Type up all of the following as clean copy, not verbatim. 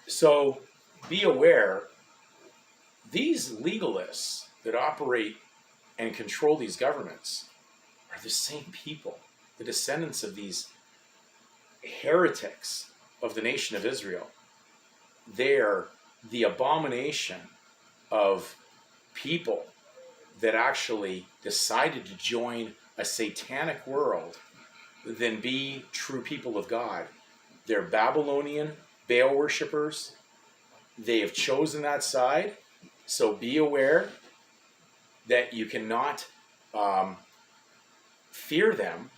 So be aware, these legalists that operate and control these governments are the same people, the descendants of these heretics of the nation of Israel. They're the abomination of people that actually decided to join a satanic world than be true people of God. They're Babylonian Baal worshippers. They have chosen that side. So be aware that you cannot fear them.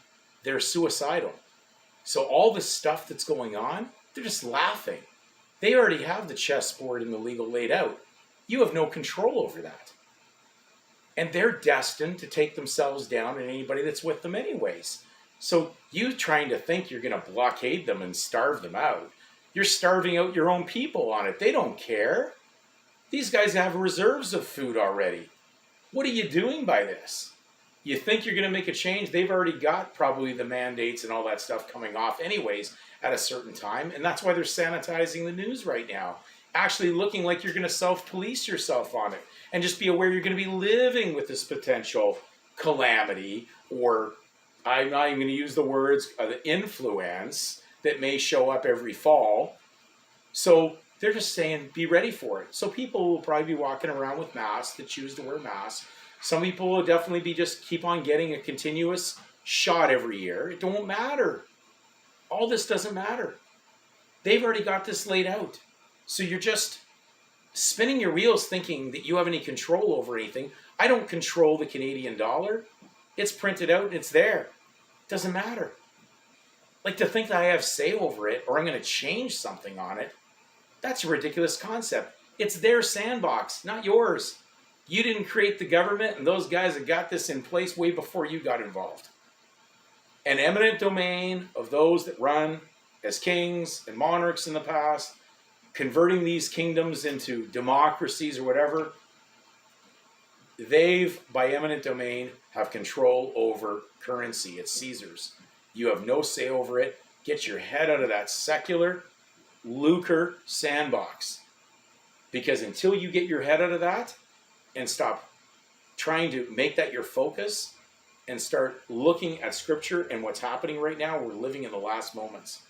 They're suicidal. So all this stuff that's going on, they're just laughing. They already have the chessboard and the legal laid out. You have no control over that. And they're destined to take themselves down and anybody that's with them anyways. So you trying to think you're going to blockade them and starve them out, you're starving out your own people on it. They don't care. These guys have reserves of food already. What are you doing by this? You think you're going to make a change? They've already got probably the mandates and all that stuff coming off anyways at a certain time. And that's why they're sanitizing the news right now. Actually looking like you're going to self-police yourself on it. And just be aware you're going to be living with this potential calamity, or I'm not even going to use the words, the influence that may show up every fall. So they're just saying, be ready for it. So people will probably be walking around with masks that choose to wear masks. Some people will definitely be just keep on getting a continuous shot every year. It don't matter. All this doesn't matter. They've already got this laid out. So you're just spinning your wheels thinking that you have any control over anything. I don't control the Canadian dollar. It's printed out and it's there. It doesn't matter. Like to think that I have say over it or I'm going to change something on it, that's a ridiculous concept. It's their sandbox, not yours. You didn't create the government, and those guys have got this in place way before you got involved. An eminent domain of those that run as kings and monarchs in the past, converting these kingdoms into democracies or whatever, they've, by eminent domain, have control over currency. It's Caesar's. You have no say over it. Get your head out of that secular lucre sandbox. Because until you get your head out of that and stop trying to make that your focus and start looking at Scripture and what's happening right now, we're living in the last moments.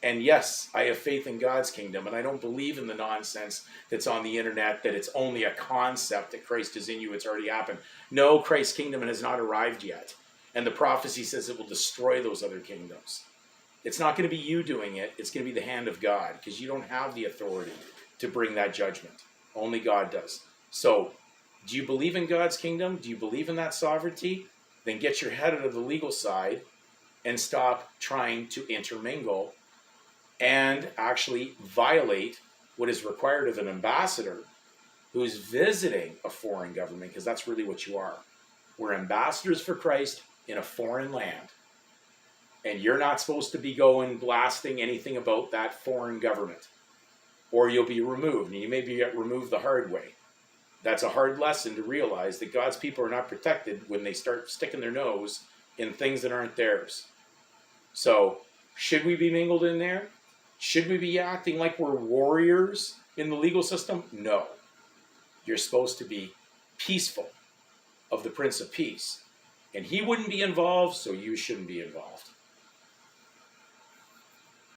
And yes, I have faith in God's kingdom, and I don't believe in the nonsense that's on the internet, that it's only a concept that Christ is in you, it's already happened. No, Christ's kingdom has not arrived yet. And the prophecy says it will destroy those other kingdoms. It's not going to be you doing it, it's going to be the hand of God, because you don't have the authority to bring that judgment. Only God does. So, do you believe in God's kingdom? Do you believe in that sovereignty? Then get your head out of the legal side and stop trying to intermingle and actually violate what is required of an ambassador who's visiting a foreign government, because that's really what you are. We're ambassadors for Christ in a foreign land. And you're not supposed to be going blasting anything about that foreign government, or you'll be removed, and you may be removed the hard way. That's a hard lesson to realize, that God's people are not protected when they start sticking their nose in things that aren't theirs. So, should we be mingled in there? Should we be acting like we're warriors in the legal system? No. You're supposed to be peaceful of the Prince of Peace. And he wouldn't be involved, so you shouldn't be involved.